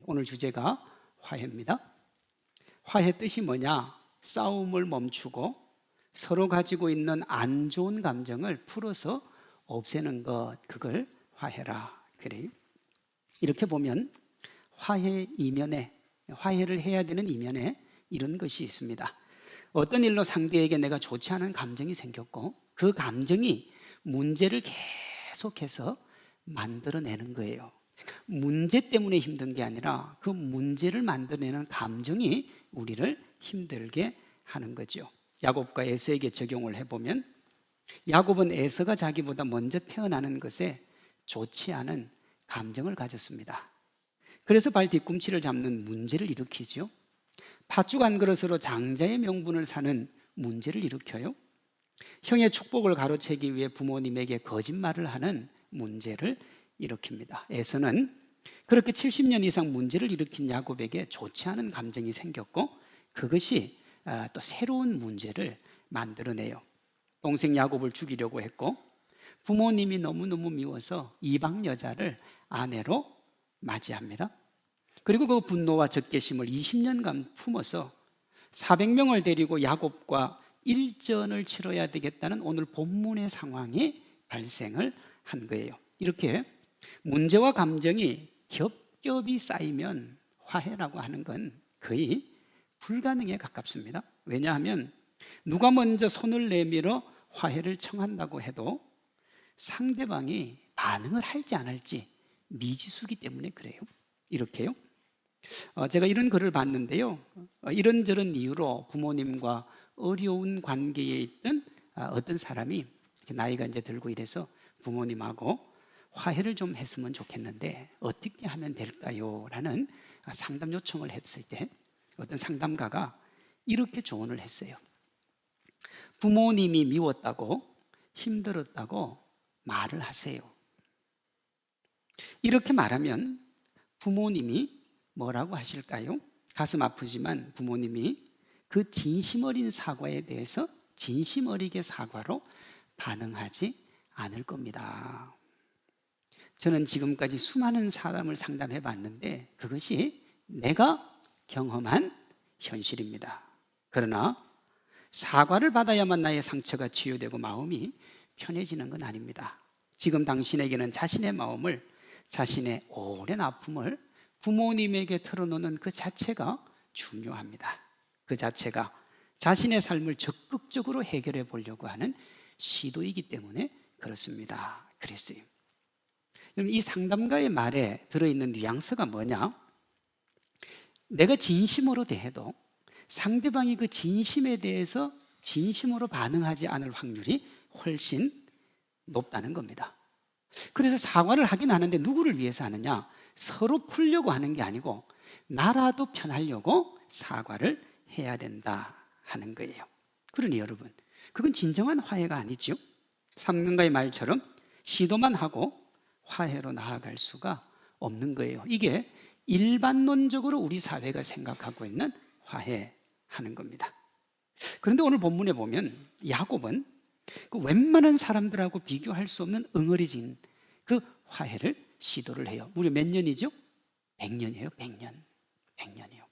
오늘 주제가 화해입니다. 화해 뜻이 뭐냐? 싸움을 멈추고 서로 가지고 있는 안 좋은 감정을 풀어서 없애는 것, 그걸 화해라 그래요. 이렇게 보면 화해 이면에, 화해를 해야 되는 이면에 이런 것이 있습니다. 어떤 일로 상대에게 내가 좋지 않은 감정이 생겼고 그 감정이 문제를 계속해서 만들어내는 거예요. 문제 때문에 힘든 게 아니라 그 문제를 만들어내는 감정이 우리를 힘들게 하는 거죠. 야곱과 에서에게 적용을 해보면 야곱은 에서가 자기보다 먼저 태어나는 것에 좋지 않은 감정을 가졌습니다. 그래서 발 뒤꿈치를 잡는 문제를 일으키죠. 팥죽 한 그릇으로 장자의 명분을 사는 문제를 일으켜요. 형의 축복을 가로채기 위해 부모님에게 거짓말을 하는 문제를 일으킵니다. 에서는 그렇게 70년 이상 문제를 일으킨 야곱에게 좋지 않은 감정이 생겼고 그것이 또 새로운 문제를 만들어내요. 동생 야곱을 죽이려고 했고 부모님이 너무너무 미워서 이방 여자를 아내로 맞이합니다. 그리고 그 분노와 적개심을 20년간 품어서 400명을 데리고 야곱과 일전을 치러야 되겠다는 오늘 본문의 상황이 발생을 한 거예요. 이렇게 문제와 감정이 겹겹이 쌓이면 화해라고 하는 건 거의 불가능에 가깝습니다. 왜냐하면 누가 먼저 손을 내밀어 화해를 청한다고 해도 상대방이 반응을 할지 안 할지 미지수기 때문에 그래요. 이렇게요. 제가 이런 글을 봤는데요. 이런저런 이유로 부모님과 어려운 관계에 있던 어떤 사람이 나이가 이제 들고 이래서 부모님하고 화해를 좀 했으면 좋겠는데 어떻게 하면 될까요? 라는 상담 요청을 했을 때 어떤 상담가가 이렇게 조언을 했어요. 부모님이 미웠다고 힘들었다고 말을 하세요. 이렇게 말하면 부모님이 뭐라고 하실까요? 가슴 아프지만 부모님이 그 진심 어린 사과에 대해서 진심 어리게 사과로 반응하지 않을 겁니다. 저는 지금까지 수많은 사람을 상담해 봤는데 그것이 내가 경험한 현실입니다. 그러나 사과를 받아야만 나의 상처가 치유되고 마음이 편해지는 건 아닙니다. 지금 당신에게는 자신의 마음을, 자신의 오랜 아픔을 부모님에게 털어놓는 그 자체가 중요합니다. 그 자체가 자신의 삶을 적극적으로 해결해 보려고 하는 시도이기 때문에 그렇습니다. 그랬어요. 이 상담가의 말에 들어있는 뉘앙스가 뭐냐? 내가 진심으로 대해도 상대방이 그 진심에 대해서 진심으로 반응하지 않을 확률이 훨씬 높다는 겁니다. 그래서 사과를 하긴 하는데 누구를 위해서 하느냐? 서로 풀려고 하는 게 아니고 나라도 편하려고 사과를 해야 된다 하는 거예요. 그러니 여러분, 그건 진정한 화해가 아니죠. 상담가의 말처럼 시도만 하고 화해로 나아갈 수가 없는 거예요. 이게 일반론적으로 우리 사회가 생각하고 있는 화해하는 겁니다. 그런데 오늘 본문에 보면 야곱은 그 웬만한 사람들하고 비교할 수 없는 응어리진 그 화해를 시도를 해요. 무려 몇 년이죠? 100년이에요. 100년. 100년이요.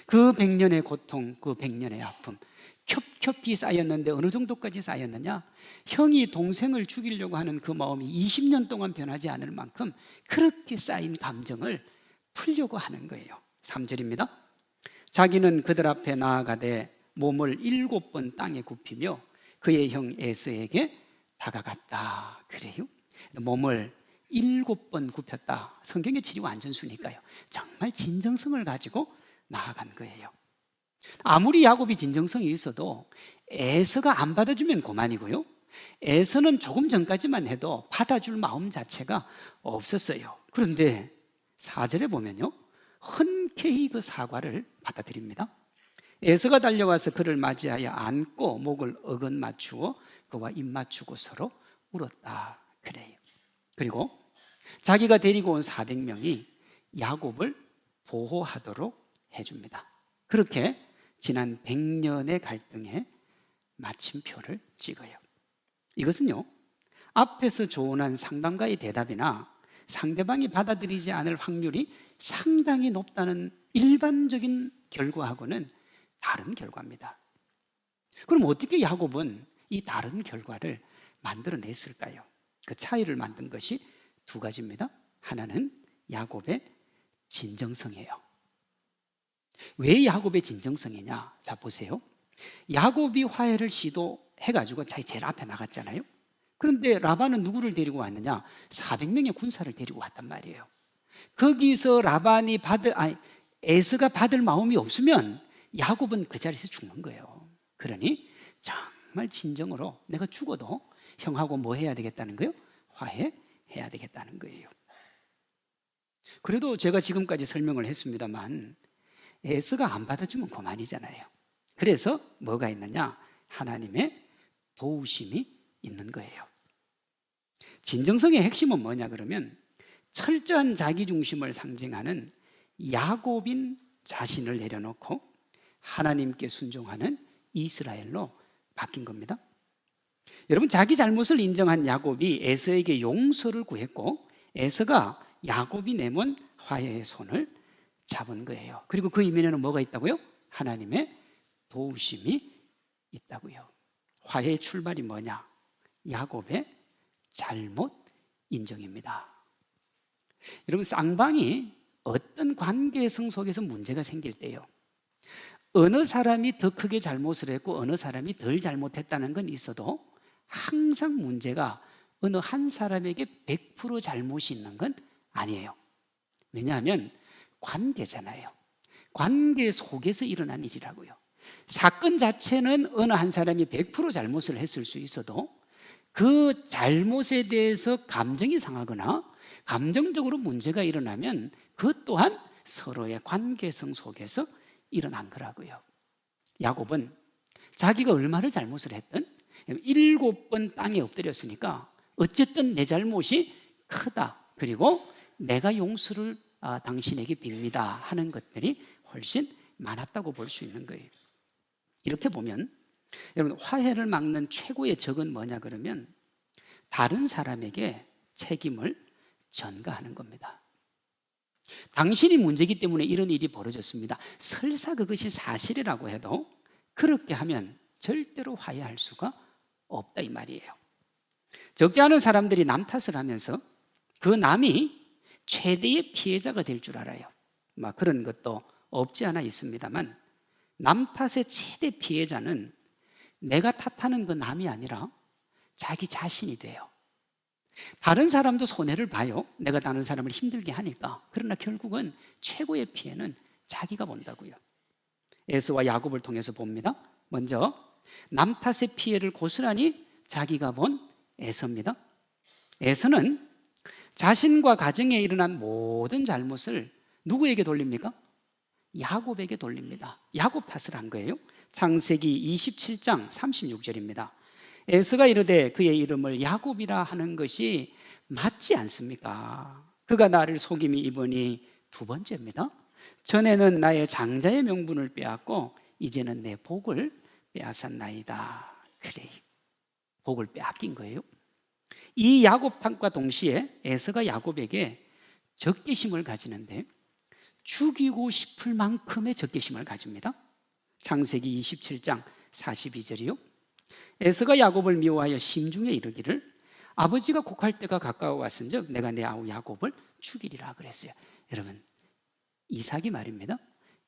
그 100년의 고통, 그 100년의 아픔 겹겹이 쌓였는데 어느 정도까지 쌓였느냐? 형이 동생을 죽이려고 하는 그 마음이 20년 동안 변하지 않을 만큼 그렇게 쌓인 감정을 풀려고 하는 거예요. 3절입니다. 자기는 그들 앞에 나아가되 몸을 7번 땅에 굽히며 그의 형 에서에게 다가갔다. 그래요? 몸을 7번 굽혔다. 성경의 칠이 완전수니까요. 정말 진정성을 가지고 나아간 거예요. 아무리 야곱이 진정성이 있어도 에서가 안 받아주면 그만이고요. 에서는 조금 전까지만 해도 받아줄 마음 자체가 없었어요. 그런데 4절에 보면요, 흔쾌히 그 사과를 받아들입니다. 에서가 달려와서 그를 맞이하여 안고 목을 어긋 맞추고 그와 입 맞추고 서로 울었다. 그래요. 그리고 자기가 데리고 온 400명이 야곱을 보호하도록 해줍니다. 그렇게 지난 100년의 갈등에 마침표를 찍어요. 이것은요, 앞에서 조언한 상담가의 대답이나 상대방이 받아들이지 않을 확률이 상당히 높다는 일반적인 결과하고는 다른 결과입니다. 그럼 어떻게 야곱은 이 다른 결과를 만들어냈을까요? 그 차이를 만든 것이 두 가지입니다. 하나는 야곱의 진정성이에요. 왜 야곱의 진정성이냐? 자, 보세요. 야곱이 화해를 시도해가지고 자기 제일 앞에 나갔잖아요. 그런데 라반은 누구를 데리고 왔느냐? 400명의 군사를 데리고 왔단 말이에요. 거기서 에서가 받을 마음이 없으면 야곱은 그 자리에서 죽는 거예요. 그러니 정말 진정으로 내가 죽어도 형하고 뭐 해야 되겠다는 거예요? 화해해야 되겠다는 거예요. 그래도 제가 지금까지 설명을 했습니다만 에서가 안 받아주면 그만이잖아요. 그래서 뭐가 있느냐? 하나님의 도우심이 있는 거예요. 진정성의 핵심은 뭐냐 그러면 철저한 자기중심을 상징하는 야곱인 자신을 내려놓고 하나님께 순종하는 이스라엘로 바뀐 겁니다. 여러분, 자기 잘못을 인정한 야곱이 에서에게 용서를 구했고 에서가 야곱이 내몬 화해의 손을 잡은 거예요. 그리고 그 이면에는 뭐가 있다고요? 하나님의 도우심이 있다고요. 화해의 출발이 뭐냐? 야곱의 잘못 인정입니다. 여러분, 쌍방이 어떤 관계성 속에서 문제가 생길 때요, 어느 사람이 더 크게 잘못을 했고 어느 사람이 덜 잘못했다는 건 있어도 항상 문제가 어느 한 사람에게 100% 잘못이 있는 건 아니에요. 왜냐하면 관계잖아요. 관계 속에서 일어난 일이라고요. 사건 자체는 어느 한 사람이 100% 잘못을 했을 수 있어도 그 잘못에 대해서 감정이 상하거나 감정적으로 문제가 일어나면 그것 또한 서로의 관계성 속에서 일어난 거라고요. 야곱은 자기가 얼마를 잘못을 했든 7번 땅에 엎드렸으니까 어쨌든 내 잘못이 크다, 그리고 내가 용서를 당신에게 빕니다 하는 것들이 훨씬 많았다고 볼 수 있는 거예요. 이렇게 보면 여러분, 화해를 막는 최고의 적은 뭐냐 그러면 다른 사람에게 책임을 전가하는 겁니다. 당신이 문제이기 때문에 이런 일이 벌어졌습니다. 설사 그것이 사실이라고 해도 그렇게 하면 절대로 화해할 수가 없다 이 말이에요. 적지 않은 사람들이 남 탓을 하면서 그 남이 최대의 피해자가 될 줄 알아요. 그런 것도 없지 않아 있습니다만 남 탓의 최대 피해자는 내가 탓하는 그 남이 아니라 자기 자신이 돼요. 다른 사람도 손해를 봐요. 내가 다른 사람을 힘들게 하니까. 그러나 결국은 최고의 피해는 자기가 본다고요. 에서와 야곱을 통해서 봅니다. 먼저 남 탓의 피해를 고스란히 자기가 본 에서입니다. 에서는 자신과 가정에 일어난 모든 잘못을 누구에게 돌립니까? 야곱에게 돌립니다. 야곱 탓을 한 거예요. 창세기 27장 36절입니다. 에서가 이르되 그의 이름을 야곱이라 하는 것이 맞지 않습니까? 그가 나를 속임이 이번이 두 번째입니다. 전에는 나의 장자의 명분을 빼앗고 이제는 내 복을 빼앗았나이다. 그래, 복을 빼앗긴 거예요. 이 야곱 탓과 동시에 에서가 야곱에게 적개심을 가지는데 죽이고 싶을 만큼의 적개심을 가집니다. 창세기 27장 42절이요. 에서가 야곱을 미워하여 심중에 이르기를 아버지가 곡할 때가 가까워 왔은즉 내가 내 아우 야곱을 죽이리라 그랬어요. 여러분, 이삭이 말입니다.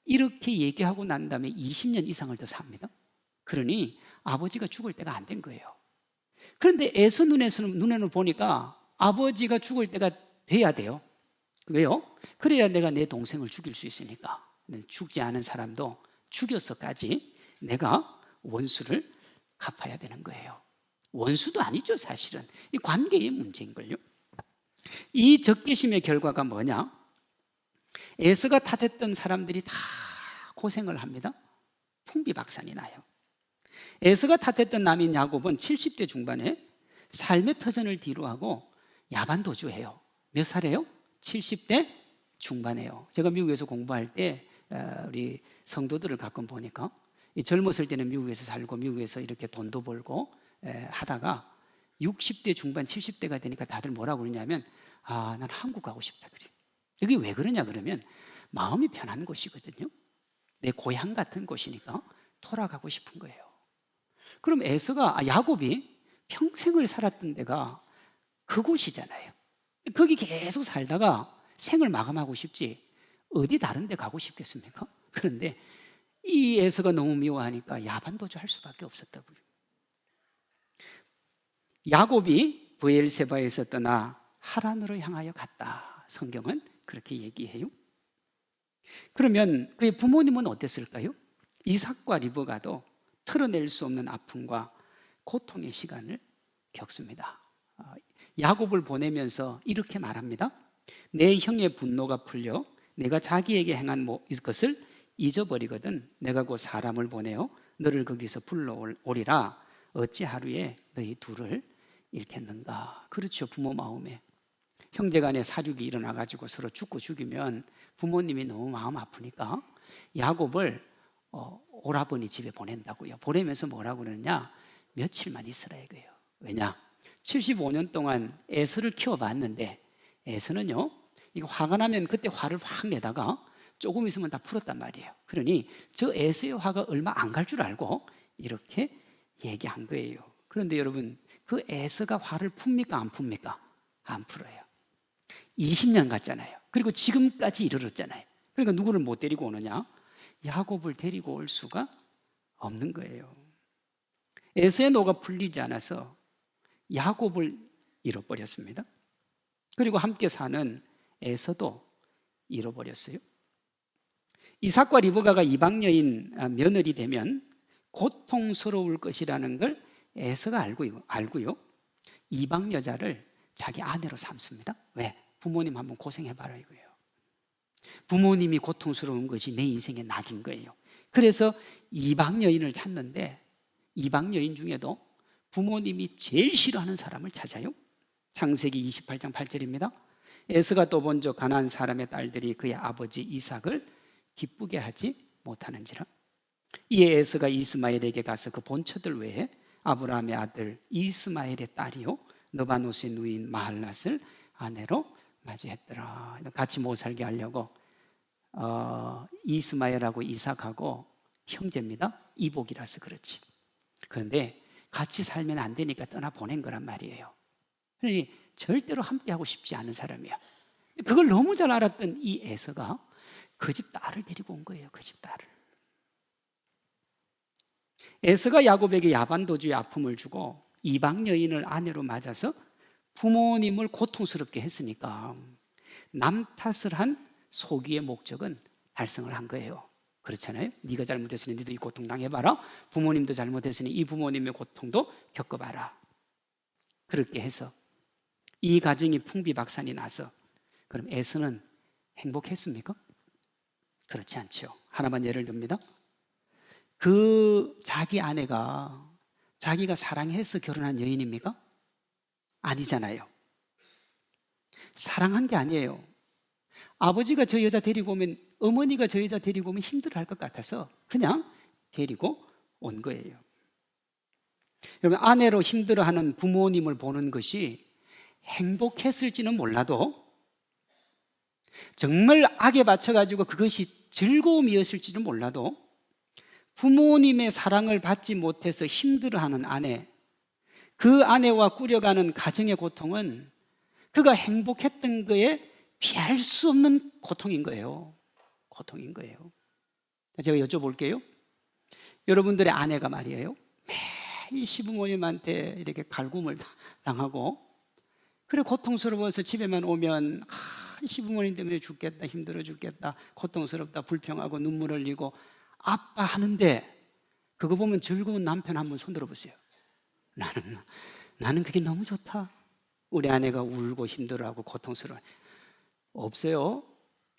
이렇게 얘기하고 난 다음에 20년 이상을 더 삽니다. 그러니 아버지가 죽을 때가 안 된 거예요. 그런데 에서 눈에는 보니까 아버지가 죽을 때가 돼야 돼요. 왜요? 그래야 내가 내 동생을 죽일 수 있으니까. 죽지 않은 사람도 죽여서까지 내가 원수를 갚아야 되는 거예요. 원수도 아니죠, 사실은. 이 관계의 문제인걸요. 이 적개심의 결과가 뭐냐? 에서가 탓했던 사람들이 다 고생을 합니다. 풍비박산이 나요. 에서가 탓했던 남인 야곱은 70대 중반에 삶의 터전을 뒤로하고 야반도주해요. 몇 살이에요? 70대 중반이에요. 제가 미국에서 공부할 때 우리 성도들을 가끔 보니까 젊었을 때는 미국에서 살고 미국에서 이렇게 돈도 벌고 하다가 60대 중반 70대가 되니까 다들 뭐라고 그러냐면 난 한국 가고 싶다 그래요. 이게 왜 그러냐 그러면 마음이 편한 곳이거든요. 내 고향 같은 곳이니까 돌아가고 싶은 거예요. 그럼 에서가 야곱이 평생을 살았던 데가 그곳이잖아요. 거기 계속 살다가 생을 마감하고 싶지 어디 다른 데 가고 싶겠습니까? 그런데 이 에서가 너무 미워하니까 야반도주 할 수밖에 없었다고요. 야곱이 브엘세바에서 떠나 하란으로 향하여 갔다. 성경은 그렇게 얘기해요. 그러면 그의 부모님은 어땠을까요? 이삭과 리브가도 털어낼 수 없는 아픔과 고통의 시간을 겪습니다. 야곱을 보내면서 이렇게 말합니다. 내 형의 분노가 풀려 내가 자기에게 행한 것을 잊어버리거든 내가 곧 사람을 보내어 너를 거기서 불러오리라. 어찌 하루에 너희 둘을 잃겠는가. 그렇죠. 부모 마음에 형제 간에 사륙이 일어나가지고 서로 죽고 죽이면 부모님이 너무 마음 아프니까 야곱을 오라버니 집에 보낸다고요. 보내면서 뭐라고 그러느냐, 며칠만 있으라 이거예요. 왜냐, 75년 동안 에서를 키워봤는데 에서는요, 이거 화가 나면 그때 화를 확 내다가 조금 있으면 다 풀었단 말이에요. 그러니 저 에서의 화가 얼마 안 갈 줄 알고 이렇게 얘기한 거예요. 그런데 여러분, 그 에서가 화를 풉니까 안 풉니까? 안 풀어요. 20년 갔잖아요. 그리고 지금까지 이르렀잖아요. 그러니까 누구를 못 데리고 오느냐? 야곱을 데리고 올 수가 없는 거예요. 에서의 노가 풀리지 않아서 야곱을 잃어버렸습니다. 그리고 함께 사는 에서도 잃어버렸어요. 이삭과 리브가가 이방 여인 며느리 되면 고통스러울 것이라는 걸 에서가 알고요. 이방 여자를 자기 아내로 삼습니다. 왜? 부모님 한번 고생해봐라 이거예요. 부모님이 고통스러운 것이 내 인생의 낙인 거예요. 그래서 이방 여인을 찾는데 이방 여인 중에도 부모님이 제일 싫어하는 사람을 찾아요. 창세기 28장 8절입니다. 에서가 또 본즉 가나안 사람의 딸들이 그의 아버지 이삭을 기쁘게 하지 못하는지라. 이에 에서가 이스마엘에게 가서 그 본처들 외에 아브라함의 아들 이스마엘의 딸이요 느바노스의 누인 마할랏을 아내로 맞이했더라. 같이 못 살게 하려고 이스마엘하고 이삭하고 형제입니다. 이복이라서 그렇지. 그런데 같이 살면 안 되니까 떠나 보낸 거란 말이에요. 그러니 절대로 함께하고 싶지 않은 사람이야. 그걸 너무 잘 알았던 이 에서가 그 집 딸을 데리고 온 거예요. 그 집 딸을. 에서가 야곱에게 야반도주의 아픔을 주고 이방 여인을 아내로 맞아서 부모님을 고통스럽게 했으니까 남 탓을 한 소기의 목적은 달성을 한 거예요. 그렇잖아요. 네가 잘못했으니 너도 이 고통 당해봐라. 부모님도 잘못했으니 이 부모님의 고통도 겪어봐라. 그렇게 해서 이 가정이 풍비박산이 나서 그럼 에서는 행복했습니까? 그렇지 않죠. 하나만 예를 듭니다. 그 자기 아내가 자기가 사랑해서 결혼한 여인입니까? 아니잖아요. 사랑한 게 아니에요. 아버지가 저 여자 데리고 오면, 어머니가 저 여자 데리고 오면 힘들어할 것 같아서 그냥 데리고 온 거예요. 여러분, 아내로 힘들어하는 부모님을 보는 것이 행복했을지는 몰라도 정말 악에 받쳐가지고 그것이 즐거움이었을지는 몰라도 부모님의 사랑을 받지 못해서 힘들어하는 아내, 그 아내와 꾸려가는 가정의 고통은 그가 행복했던 거에 비할 수 없는 고통인 거예요. 고통인 거예요. 제가 여쭤볼게요. 여러분들의 아내가 말이에요, 매일 시부모님한테 이렇게 갈굼을 당하고 그래 고통스러워서 집에만 오면 시부모님 때문에 죽겠다, 힘들어 죽겠다, 고통스럽다, 불평하고 눈물 흘리고 아빠 하는데 그거 보면 즐거운 남편 한번 손들어 보세요. 나는 그게 너무 좋다. 우리 아내가 울고 힘들어하고 고통스러워. 없어요.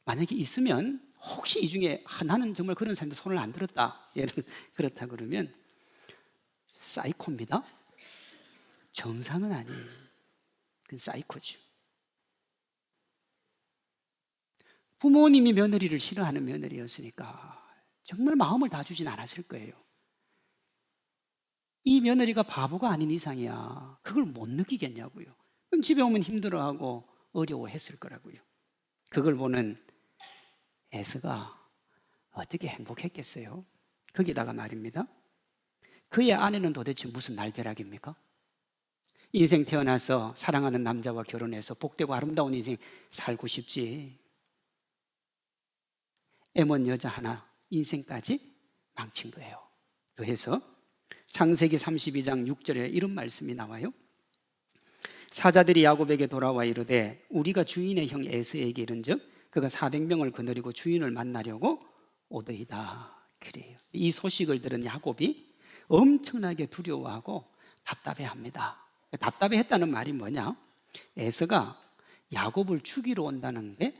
만약에 있으면 혹시 이 중에 나는 정말 그런 사람한테 손을 안 들었다, 얘는 그렇다 그러면 사이코입니다. 정상은 아니에요. 그건 사이코죠. 부모님이 며느리를 싫어하는 며느리였으니까 정말 마음을 다 주진 않았을 거예요. 이 며느리가 바보가 아닌 이상이야. 그걸 못 느끼겠냐고요. 그럼 집에 오면 힘들어하고 어려워했을 거라고요. 그걸 보는 에서가 어떻게 행복했겠어요? 거기다가 말입니다, 그의 아내는 도대체 무슨 날벼락입니까? 인생 태어나서 사랑하는 남자와 결혼해서 복되고 아름다운 인생 살고 싶지, 애먼 여자 하나 인생까지 망친 거예요. 그래서 창세기 32장 6절에 이런 말씀이 나와요. 사자들이 야곱에게 돌아와 이르되 우리가 주인의 형 에서에게 이른즉 그가 400명을 거느리고 주인을 만나려고 오더이다. 그래요. 이 소식을 들은 야곱이 엄청나게 두려워하고 답답해합니다. 답답해했다는 말이 뭐냐? 에서가 야곱을 죽이러 온다는 게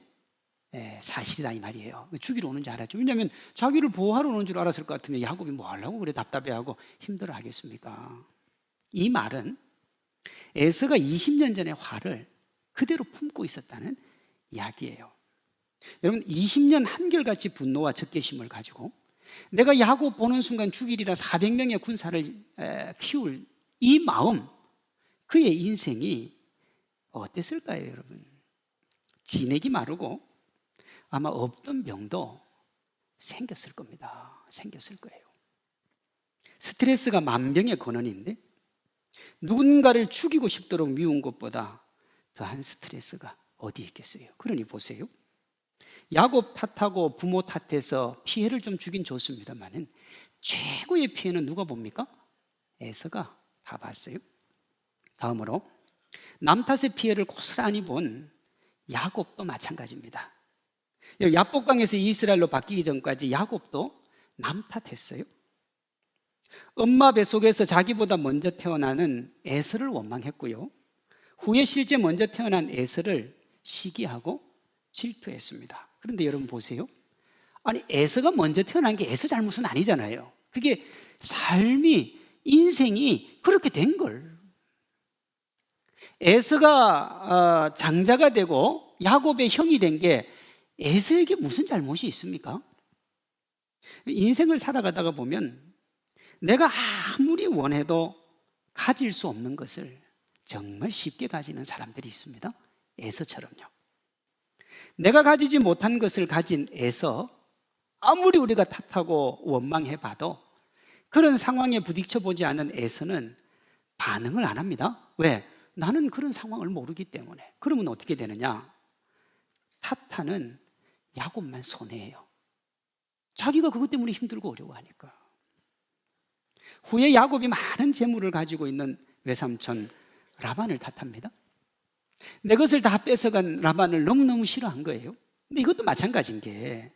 사실이다 이 말이에요. 죽이러 오는 줄 알았죠. 왜냐하면 자기를 보호하러 오는 줄 알았을 것 같으면 야곱이 뭐 하려고 그래 답답해하고 힘들어 하겠습니까? 이 말은 에서가 20년 전의 화를 그대로 품고 있었다는 이야기예요. 여러분, 20년 한결같이 분노와 적개심을 가지고 내가 야곱 보는 순간 죽이리라 400명의 군사를 키울 이 마음, 그의 인생이 어땠을까요, 여러분? 지내기 마르고 아마 없던 병도 생겼을 겁니다. 생겼을 거예요. 스트레스가 만병의 근원인데 누군가를 죽이고 싶도록 미운 것보다 더한 스트레스가 어디 있겠어요? 그러니 보세요. 야곱 탓하고 부모 탓해서 피해를 좀 주긴 좋습니다만은 최고의 피해는 누가 봅니까? 에서가 다 봤어요. 다음으로 남 탓의 피해를 고스란히 본 야곱도 마찬가지입니다. 야복강에서 이스라엘로 바뀌기 전까지 야곱도 남 탓했어요. 엄마 뱃속에서 자기보다 먼저 태어나는 에서를 원망했고요, 후에 실제 먼저 태어난 에서를 시기하고 질투했습니다. 그런데 여러분 보세요. 아니, 에서가 먼저 태어난 게 에서 잘못은 아니잖아요. 그게 삶이, 인생이 그렇게 된 걸. 에서가 장자가 되고 야곱의 형이 된 게 에서에게 무슨 잘못이 있습니까? 인생을 살아가다가 보면 내가 아무리 원해도 가질 수 없는 것을 정말 쉽게 가지는 사람들이 있습니다. 에서처럼요. 내가 가지지 못한 것을 가진 에서, 아무리 우리가 탓하고 원망해봐도 그런 상황에 부딪혀보지 않은 에서는 반응을 안 합니다. 왜? 나는 그런 상황을 모르기 때문에. 그러면 어떻게 되느냐? 탓하는 야곱만 손해예요. 자기가 그것 때문에 힘들고 어려워하니까. 후에 야곱이 많은 재물을 가지고 있는 외삼촌 라반을 탓합니다. 내 것을 다 뺏어간 라반을 너무너무 싫어한 거예요. 근데 이것도 마찬가지인 게,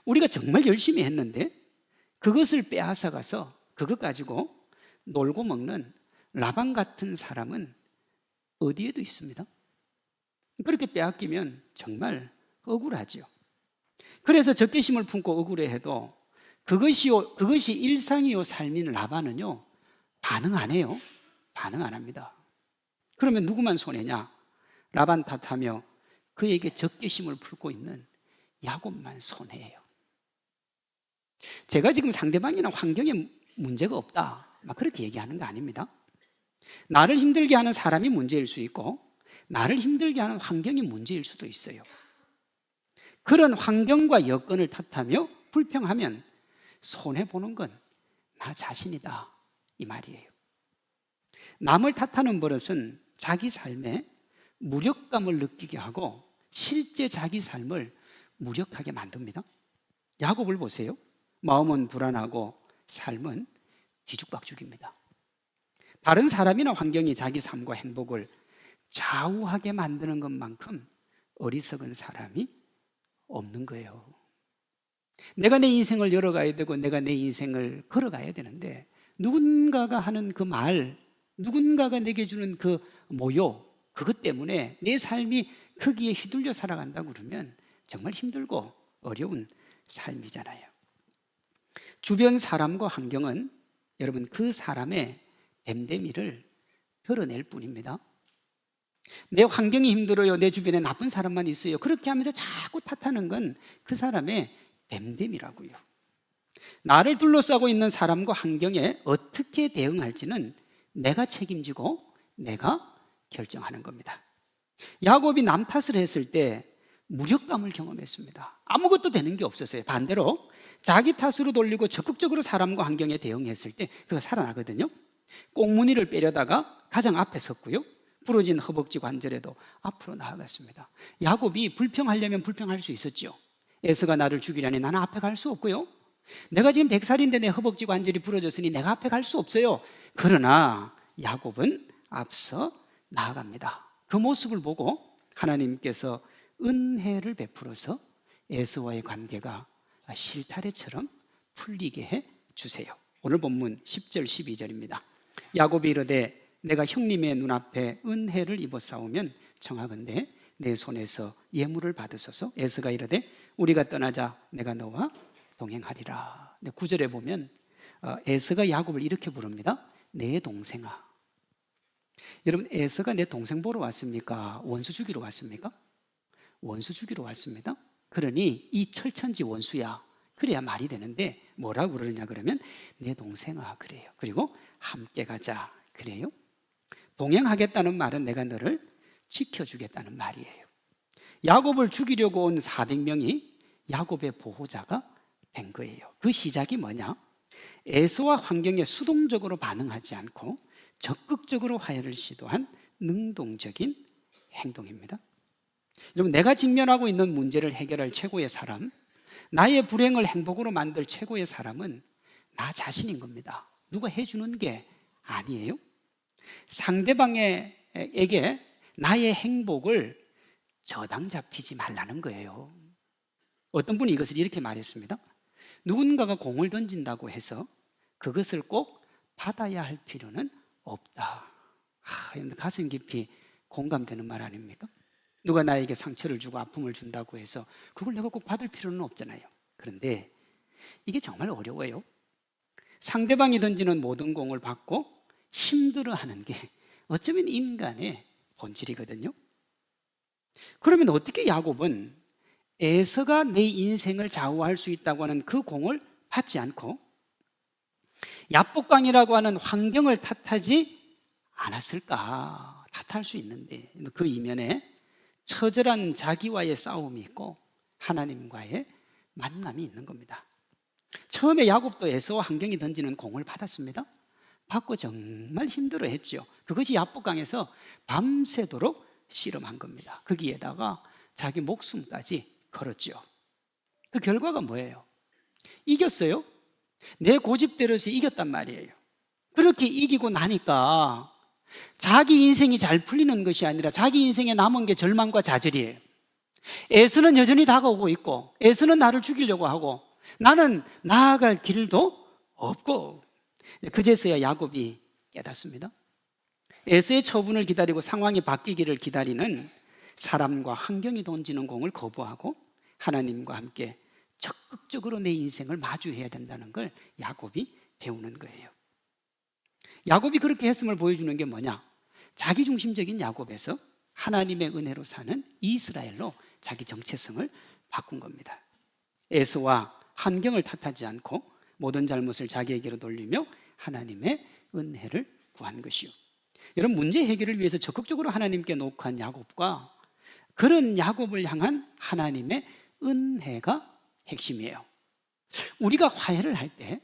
우리가 정말 열심히 했는데 그것을 빼앗아 가서 그것 가지고 놀고 먹는 라반 같은 사람은 어디에도 있습니다. 그렇게 빼앗기면 정말 억울하죠. 그래서 적개심을 품고 억울해해도 그것이 일상이요 삶인 라반은요 반응 안 해요. 반응 안 합니다. 그러면 누구만 손해냐? 라반 탓하며 그에게 적개심을 품고 있는 야곱만 손해예요. 제가 지금 상대방이나 환경에 문제가 없다 막 그렇게 얘기하는 거 아닙니다. 나를 힘들게 하는 사람이 문제일 수 있고 나를 힘들게 하는 환경이 문제일 수도 있어요. 그런 환경과 여건을 탓하며 불평하면 손해보는 건 나 자신이다 이 말이에요. 남을 탓하는 버릇은 자기 삶에 무력감을 느끼게 하고 실제 자기 삶을 무력하게 만듭니다. 야곱을 보세요. 마음은 불안하고 삶은 뒤죽박죽입니다. 다른 사람이나 환경이 자기 삶과 행복을 좌우하게 만드는 것만큼 어리석은 사람이 없는 거예요. 내가 내 인생을 열어가야 되고 내가 내 인생을 걸어가야 되는데 누군가가 하는 그 말, 누군가가 내게 주는 그 모욕, 그것 때문에 내 삶이 거기에 휘둘려 살아간다 그러면 정말 힘들고 어려운 삶이잖아요. 주변 사람과 환경은 여러분 그 사람의 댐댐이를 드러낼 뿐입니다. 내 환경이 힘들어요, 내 주변에 나쁜 사람만 있어요, 그렇게 하면서 자꾸 탓하는 건 그 사람의 댐댐이라고요. 나를 둘러싸고 있는 사람과 환경에 어떻게 대응할지는 내가 책임지고 내가 결정하는 겁니다. 야곱이 남 탓을 했을 때 무력감을 경험했습니다. 아무것도 되는 게 없었어요. 반대로 자기 탓으로 돌리고 적극적으로 사람과 환경에 대응했을 때 그가 살아나거든요. 꽁무니를 빼려다가 가장 앞에 섰고요. 부러진 허벅지 관절에도 앞으로 나아갔습니다. 야곱이 불평하려면 불평할 수 있었죠. 에서가 나를 죽이려니 나는 앞에 갈 수 없고요. 내가 지금 100살인데 내 허벅지 관절이 부러졌으니 내가 앞에 갈 수 없어요. 그러나 야곱은 앞서 나아갑니다. 그 모습을 보고 하나님께서 은혜를 베풀어서 에서와의 관계가 실타래처럼 풀리게 해 주세요. 오늘 본문 10절 12절입니다. 야곱이 이르되 내가 형님의 눈앞에 은혜를 입었사오면 청하건대 내 손에서 예물을 받으소서. 에서가 이르되 우리가 떠나자 내가 너와 동행하리라. 9절에 보면 에서가 야곱을 이렇게 부릅니다. 내 동생아. 여러분, 에서가 내 동생 보러 왔습니까? 원수 죽이러 왔습니까? 원수 죽이러 왔습니다. 그러니 이 철천지 원수야. 그래야 말이 되는데 뭐라고 그러느냐 그러면 내 동생아 그래요. 그리고 함께 가자 그래요. 동행하겠다는 말은 내가 너를 지켜주겠다는 말이에요. 야곱을 죽이려고 온 400명이 야곱의 보호자가 된 거예요. 그 시작이 뭐냐? 에서와 환경에 수동적으로 반응하지 않고 적극적으로 화해를 시도한 능동적인 행동입니다. 여러분, 내가 직면하고 있는 문제를 해결할 최고의 사람, 나의 불행을 행복으로 만들 최고의 사람은 나 자신인 겁니다. 누가 해주는 게 아니에요. 상대방에게 나의 행복을 저당 잡히지 말라는 거예요. 어떤 분이 이것을 이렇게 말했습니다. 누군가가 공을 던진다고 해서 그것을 꼭 받아야 할 필요는 없다. 가슴 깊이 공감되는 말 아닙니까? 누가 나에게 상처를 주고 아픔을 준다고 해서 그걸 내가 꼭 받을 필요는 없잖아요. 그런데 이게 정말 어려워요. 상대방이 던지는 모든 공을 받고 힘들어하는 게 어쩌면 인간의 본질이거든요. 그러면 어떻게 야곱은 에서가 내 인생을 좌우할 수 있다고 하는 그 공을 받지 않고 야복강이라고 하는 환경을 탓하지 않았을까? 탓할 수 있는데 그 이면에 처절한 자기와의 싸움이 있고 하나님과의 만남이 있는 겁니다. 처음에 야곱도 에서와 환경이 던지는 공을 받았습니다. 받고 정말 힘들어했죠. 그것이 야복강에서 밤새도록 씨름한 겁니다. 거기에다가 자기 목숨까지 걸었죠. 그 결과가 뭐예요? 이겼어요. 내 고집대로서 이겼단 말이에요. 그렇게 이기고 나니까 자기 인생이 잘 풀리는 것이 아니라 자기 인생에 남은 게 절망과 좌절이에요. 에서는 여전히 다가오고 있고 에서는 나를 죽이려고 하고 나는 나아갈 길도 없고, 그제서야 야곱이 깨닫습니다. 에서의 처분을 기다리고 상황이 바뀌기를 기다리는 사람과 환경이 던지는 공을 거부하고 하나님과 함께 적극적으로 내 인생을 마주해야 된다는 걸 야곱이 배우는 거예요. 야곱이 그렇게 했음을 보여주는 게 뭐냐? 자기중심적인 야곱에서 하나님의 은혜로 사는 이스라엘로 자기 정체성을 바꾼 겁니다. 에서와 환경을 탓하지 않고 모든 잘못을 자기에게로 돌리며 하나님의 은혜를 구한 것이요. 여러분, 문제 해결을 위해서 적극적으로 하나님께 노크한 야곱과 그런 야곱을 향한 하나님의 은혜가 핵심이에요. 우리가 화해를 할 때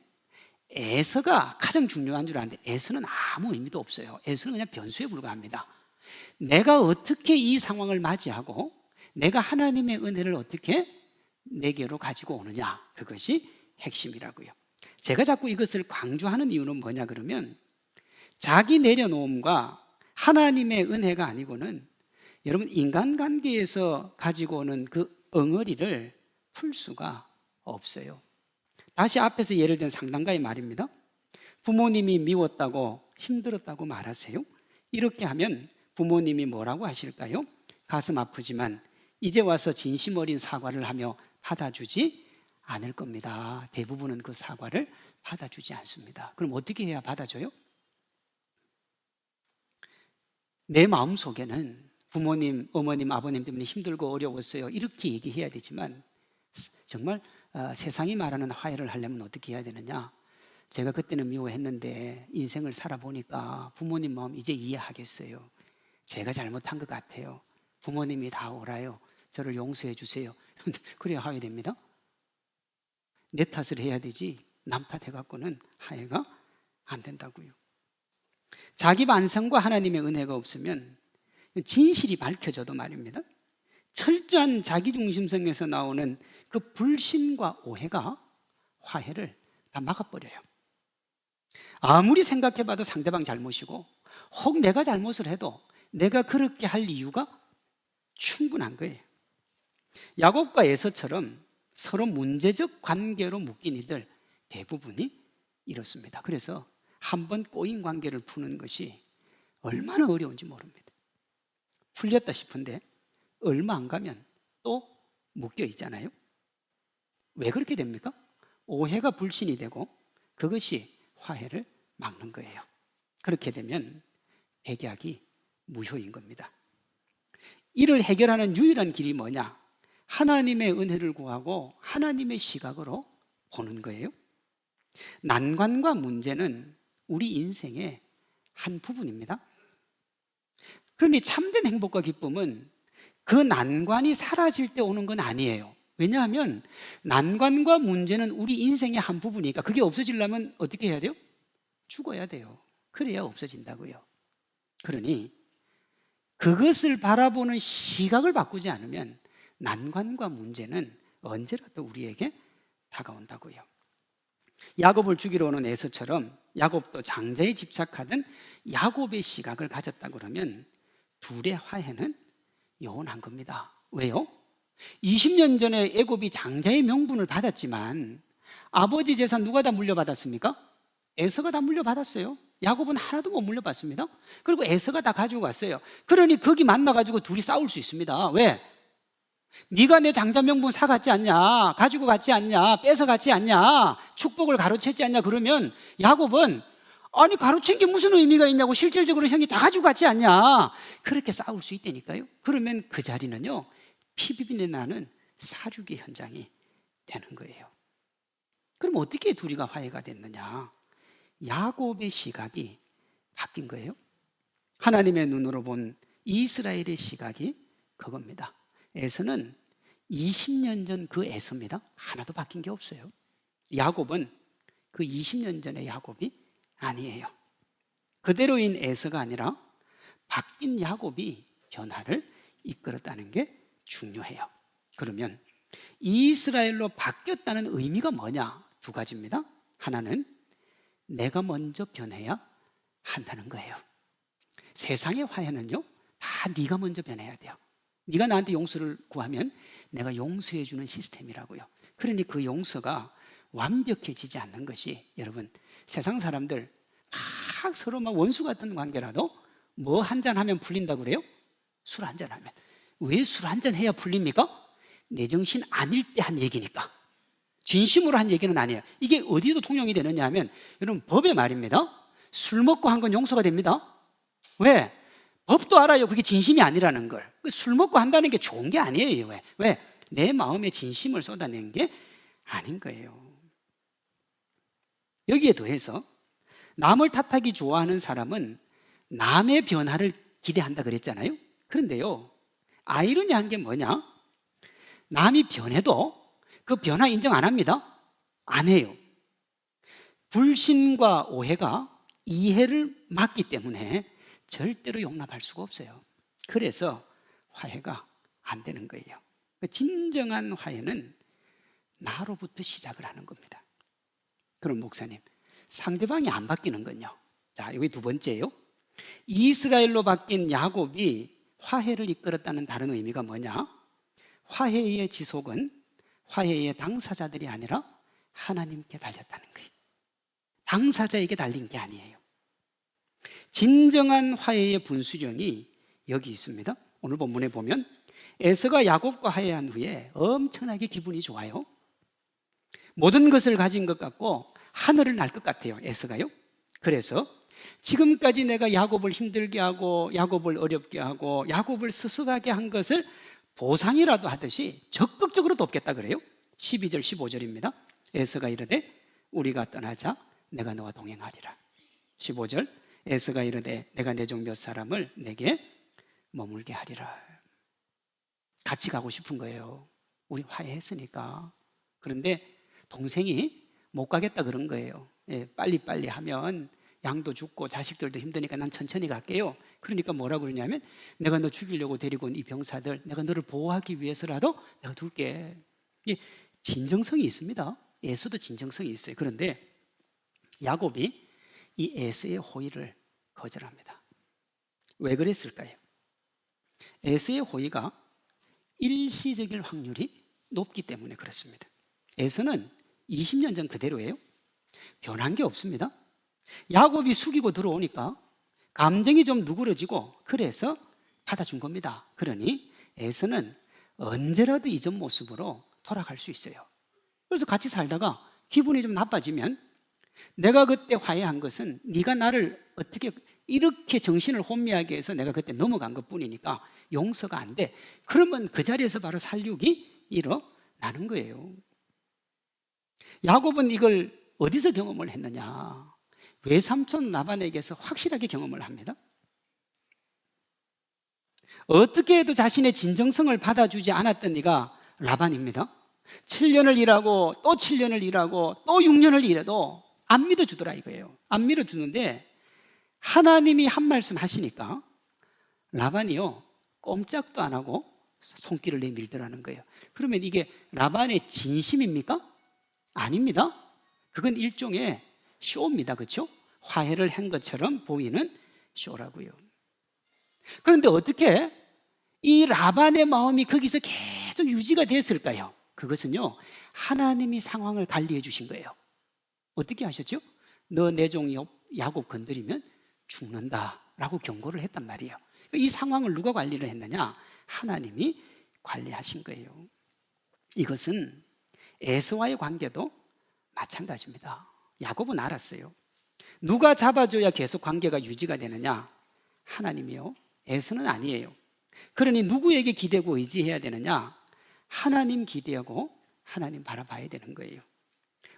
에서가 가장 중요한 줄 아는데 에서는 아무 의미도 없어요. 에서는 그냥 변수에 불과합니다. 내가 어떻게 이 상황을 맞이하고 내가 하나님의 은혜를 어떻게 내게로 가지고 오느냐, 그것이 핵심이라고요. 제가 자꾸 이것을 강조하는 이유는 뭐냐 그러면 자기 내려놓음과 하나님의 은혜가 아니고는 여러분 인간관계에서 가지고 오는 그 엉어리를 풀 수가 없어요. 다시 앞에서 예를 든 상담가의 말입니다. 부모님이 미웠다고 힘들었다고 말하세요. 이렇게 하면 부모님이 뭐라고 하실까요? 가슴 아프지만 이제 와서 진심 어린 사과를 하며 받아주지 않을 겁니다. 대부분은 그 사과를 받아주지 않습니다. 그럼 어떻게 해야 받아줘요? 내 마음속에는 부모님, 어머님, 아버님 때문에 힘들고 어려웠어요, 이렇게 얘기해야 되지만 정말 세상이 말하는 화해를 하려면 어떻게 해야 되느냐? 제가 그때는 미워했는데 인생을 살아보니까 부모님 마음 이제 이해하겠어요. 제가 잘못한 것 같아요. 부모님이 다 옳아요. 저를 용서해 주세요. 그래야 화해됩니다. 내 탓을 해야 되지 남 탓해갖고는 화해가 안 된다고요. 자기 반성과 하나님의 은혜가 없으면 진실이 밝혀져도 말입니다, 철저한 자기중심성에서 나오는 그 불신과 오해가 화해를 다 막아버려요. 아무리 생각해봐도 상대방 잘못이고 혹 내가 잘못을 해도 내가 그렇게 할 이유가 충분한 거예요. 야곱과 에서처럼 서로 문제적 관계로 묶인 이들 대부분이 이렇습니다. 그래서 한번 꼬인 관계를 푸는 것이 얼마나 어려운지 모릅니다. 풀렸다 싶은데 얼마 안 가면 또 묶여 있잖아요. 왜 그렇게 됩니까? 오해가 불신이 되고 그것이 화해를 막는 거예요. 그렇게 되면 백약이 무효인 겁니다. 이를 해결하는 유일한 길이 뭐냐? 하나님의 은혜를 구하고 하나님의 시각으로 보는 거예요. 난관과 문제는 우리 인생의 한 부분입니다. 그러니 참된 행복과 기쁨은 그 난관이 사라질 때 오는 건 아니에요. 왜냐하면 난관과 문제는 우리 인생의 한 부분이니까 그게 없어지려면 어떻게 해야 돼요? 죽어야 돼요. 그래야 없어진다고요. 그러니 그것을 바라보는 시각을 바꾸지 않으면 난관과 문제는 언제라도 우리에게 다가온다고요. 야곱을 죽이러 오는 에서처럼 야곱도 장자에 집착하던 야곱의 시각을 가졌다 그러면 둘의 화해는 영원한 겁니다. 왜요? 20년 전에 애굽이 장자의 명분을 받았지만 아버지 재산 누가 다 물려받았습니까? 에서가 다 물려받았어요. 야곱은 하나도 못 물려받습니다. 그리고 에서가 다 가지고 갔어요. 그러니 거기 만나가지고 둘이 싸울 수 있습니다. 왜? 네가 내 장자 명분 사갔지 않냐, 가지고 갔지 않냐, 뺏어갔지 않냐, 축복을 가로챘지 않냐. 그러면 야곱은 아니 가로챈 게 무슨 의미가 있냐고, 실질적으로 형이 다 가지고 갔지 않냐, 그렇게 싸울 수 있다니까요. 그러면 그 자리는요 피비린내 나는 사륙의 현장이 되는 거예요. 그럼 어떻게 둘이가 화해가 됐느냐? 야곱의 시각이 바뀐 거예요. 하나님의 눈으로 본 이스라엘의 시각이 그겁니다. 에서는 20년 전 그 에서입니다. 하나도 바뀐 게 없어요. 야곱은 그 20년 전의 야곱이 아니에요. 그대로인 에서가 아니라 바뀐 야곱이 변화를 이끌었다는 게 중요해요. 그러면 이스라엘로 바뀌었다는 의미가 뭐냐? 두 가지입니다. 하나는 내가 먼저 변해야 한다는 거예요. 세상의 화해는요 다 네가 먼저 변해야 돼요. 네가 나한테 용서를 구하면 내가 용서해 주는 시스템이라고요. 그러니 그 용서가 완벽해지지 않는 것이, 여러분 세상 사람들 막 서로 막 원수 같은 관계라도 뭐 한잔 하면 풀린다고 그래요? 술 한잔 하면. 왜 술 한잔 해야 풀립니까? 내 정신 아닐 때 한 얘기니까. 진심으로 한 얘기는 아니에요. 이게 어디도 통용이 되느냐 하면 여러분 법의 말입니다. 술 먹고 한 건 용서가 됩니다. 왜? 법도 알아요. 그게 진심이 아니라는 걸. 술 먹고 한다는 게 좋은 게 아니에요. 왜? 내 마음에 진심을 쏟아낸 게 아닌 거예요. 여기에 더해서 남을 탓하기 좋아하는 사람은 남의 변화를 기대한다 그랬잖아요. 그런데요 아이러니한 게 뭐냐? 남이 변해도 그 변화 인정 안 합니다. 안 해요. 불신과 오해가 이해를 막기 때문에 절대로 용납할 수가 없어요. 그래서 화해가 안 되는 거예요. 진정한 화해는 나로부터 시작을 하는 겁니다. 그럼 목사님, 상대방이 안 바뀌는 건요? 자, 여기 두 번째예요. 이스라엘로 바뀐 야곱이 화해를 이끌었다는 다른 의미가 뭐냐? 화해의 지속은 화해의 당사자들이 아니라 하나님께 달렸다는 거예요. 당사자에게 달린 게 아니에요. 진정한 화해의 분수령이 여기 있습니다. 오늘 본문에 보면 에서가 야곱과 화해한 후에 엄청나게 기분이 좋아요. 모든 것을 가진 것 같고 하늘을 날 것 같아요, 에서가요. 그래서 지금까지 내가 야곱을 힘들게 하고 야곱을 어렵게 하고 야곱을 스스하게 한 것을 보상이라도 하듯이 적극적으로 돕겠다 그래요. 12절 15절입니다. 에서가 이르되 우리가 떠나자 내가 너와 동행하리라. 15절 에서가 이르되 내가 내 종 몇 사람을 내게 머물게 하리라. 같이 가고 싶은 거예요. 우리 화해했으니까. 그런데 동생이 못 가겠다 그런 거예요. 빨리빨리 하면 양도 죽고 자식들도 힘드니까 난 천천히 갈게요. 그러니까 뭐라고 그러냐면 내가 너 죽이려고 데리고 온 이 병사들 내가 너를 보호하기 위해서라도 내가 둘게. 진정성이 있습니다. 에서도 진정성이 있어요. 그런데 야곱이 이 에서의 호의를 거절합니다. 왜 그랬을까요? 에서의 호의가 일시적일 확률이 높기 때문에 그렇습니다. 에서는 20년 전 그대로예요. 변한 게 없습니다. 야곱이 숙이고 들어오니까 감정이 좀 누그러지고 그래서 받아준 겁니다. 그러니 에서는 언제라도 이전 모습으로 돌아갈 수 있어요. 그래서 같이 살다가 기분이 좀 나빠지면 내가 그때 화해한 것은 네가 나를 어떻게 이렇게 정신을 혼미하게 해서 내가 그때 넘어간 것뿐이니까 용서가 안 돼. 그러면 그 자리에서 바로 살육이 일어나는 거예요. 야곱은 이걸 어디서 경험을 했느냐? 외삼촌 라반에게서 확실하게 경험을 합니다. 어떻게 해도 자신의 진정성을 받아주지 않았던 이가 라반입니다. 7년을 일하고 또 7년을 일하고 또 6년을 일해도 안 믿어주더라 이거예요. 안 믿어주는데 하나님이 한 말씀 하시니까 라반이요 꼼짝도 안 하고 손길을 내밀더라는 거예요. 그러면 이게 라반의 진심입니까? 아닙니다. 그건 일종의 쇼입니다. 그렇죠? 화해를 한 것처럼 보이는 쇼라고요. 그런데 어떻게 이 라반의 마음이 거기서 계속 유지가 됐을까요? 그것은요 하나님이 상황을 관리해 주신 거예요. 어떻게 하셨죠? 너 내 종 야곱 건드리면 죽는다라고 경고를 했단 말이에요. 이 상황을 누가 관리를 했느냐? 하나님이 관리하신 거예요. 이것은 에서와의 관계도 마찬가지입니다. 야곱은 알았어요. 누가 잡아줘야 계속 관계가 유지가 되느냐? 하나님이요. 에서는 아니에요. 그러니 누구에게 기대고 의지해야 되느냐? 하나님 기대하고 하나님 바라봐야 되는 거예요.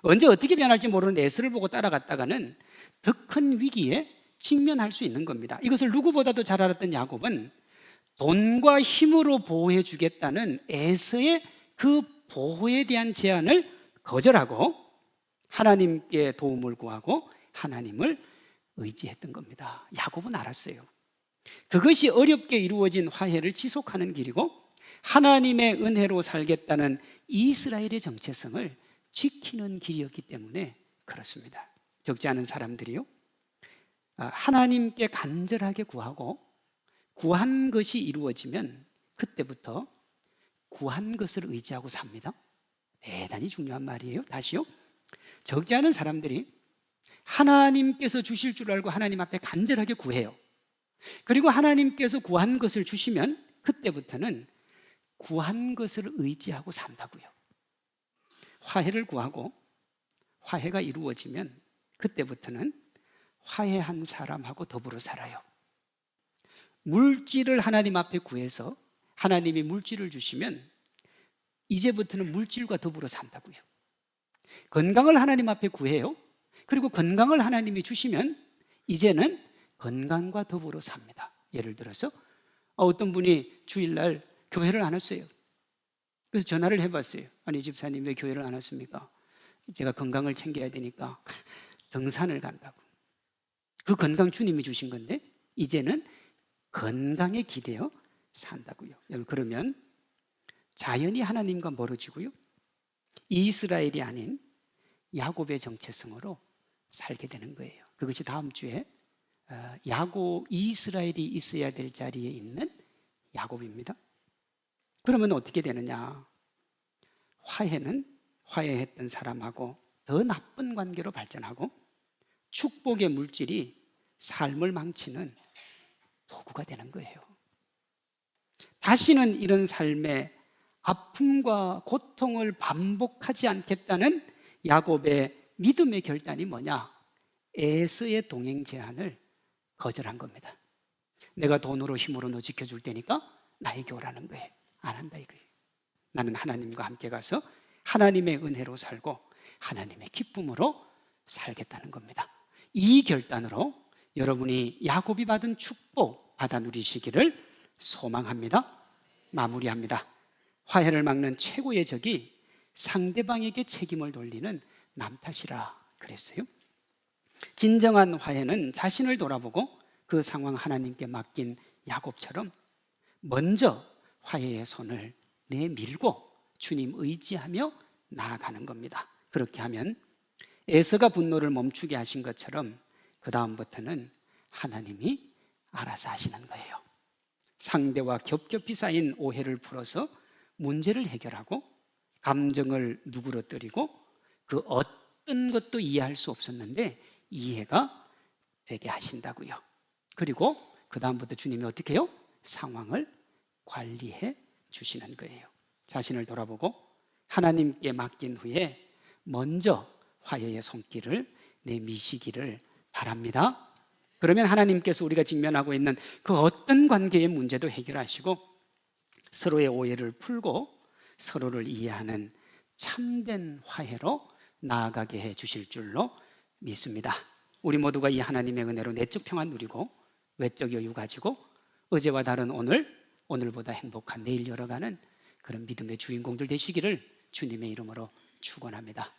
언제 어떻게 변할지 모르는 에서를 보고 따라갔다가는 더 큰 위기에 직면할 수 있는 겁니다. 이것을 누구보다도 잘 알았던 야곱은 돈과 힘으로 보호해 주겠다는 에서의 그 보호에 대한 제안을 거절하고 하나님께 도움을 구하고 하나님을 의지했던 겁니다. 야곱은 알았어요. 그것이 어렵게 이루어진 화해를 지속하는 길이고 하나님의 은혜로 살겠다는 이스라엘의 정체성을 지키는 길이었기 때문에 그렇습니다. 적지 않은 사람들이요 하나님께 간절하게 구하고 구한 것이 이루어지면 그때부터 구한 것을 의지하고 삽니다. 대단히 중요한 말이에요. 다시요. 적지 않은 사람들이 하나님께서 주실 줄 알고 하나님 앞에 간절하게 구해요. 그리고 하나님께서 구한 것을 주시면 그때부터는 구한 것을 의지하고 산다고요. 화해를 구하고 화해가 이루어지면 그때부터는 화해한 사람하고 더불어 살아요. 물질을 하나님 앞에 구해서 하나님이 물질을 주시면 이제부터는 물질과 더불어 산다고요. 건강을 하나님 앞에 구해요. 그리고 건강을 하나님이 주시면 이제는 건강과 더불어 삽니다. 예를 들어서 어떤 분이 주일날 교회를 안 왔어요. 그래서 전화를 해봤어요. 아니 집사님 왜 교회를 안 왔습니까? 제가 건강을 챙겨야 되니까 등산을 간다고. 그 건강 주님이 주신 건데 이제는 건강에 기대어 산다고요. 여러분 그러면 자연히 하나님과 멀어지고요. 이스라엘이 아닌 야곱의 정체성으로 살게 되는 거예요. 그것이 다음 주에 야곱 이스라엘이 있어야 될 자리에 있는 야곱입니다. 그러면 어떻게 되느냐? 화해는 화해했던 사람하고 더 나쁜 관계로 발전하고 축복의 물질이 삶을 망치는 도구가 되는 거예요. 다시는 이런 삶의 아픔과 고통을 반복하지 않겠다는 야곱의 믿음의 결단이 뭐냐? 에서의 동행 제안을 거절한 겁니다. 내가 돈으로 힘으로 너 지켜줄 테니까 나에게 오라는 거예요. 안 한다 이거예요. 나는 하나님과 함께 가서 하나님의 은혜로 살고 하나님의 기쁨으로 살겠다는 겁니다. 이 결단으로 여러분이 야곱이 받은 축복 받아 누리시기를 소망합니다. 마무리합니다. 화해를 막는 최고의 적이 상대방에게 책임을 돌리는 남 탓이라 그랬어요. 진정한 화해는 자신을 돌아보고 그 상황 하나님께 맡긴 야곱처럼 먼저 화해의 손을 내밀고 주님 의지하며 나아가는 겁니다. 그렇게 하면 에서가 분노를 멈추게 하신 것처럼 그 다음부터는 하나님이 알아서 하시는 거예요. 상대와 겹겹이 쌓인 오해를 풀어서 문제를 해결하고 감정을 누그러뜨리고 그 어떤 것도 이해할 수 없었는데 이해가 되게 하신다고요. 그리고 그 다음부터 주님이 어떻게 해요? 상황을 관리해 주시는 거예요. 자신을 돌아보고 하나님께 맡긴 후에 먼저 화해의 손길을 내미시기를 바랍니다. 그러면 하나님께서 우리가 직면하고 있는 그 어떤 관계의 문제도 해결하시고 서로의 오해를 풀고 서로를 이해하는 참된 화해로 나아가게 해 주실 줄로 믿습니다. 우리 모두가 이 하나님의 은혜로 내적 평안 누리고 외적 여유 가지고 어제와 다른 오늘, 오늘보다 행복한 내일 열어가는 그런 믿음의 주인공들 되시기를 주님의 이름으로 축원합니다.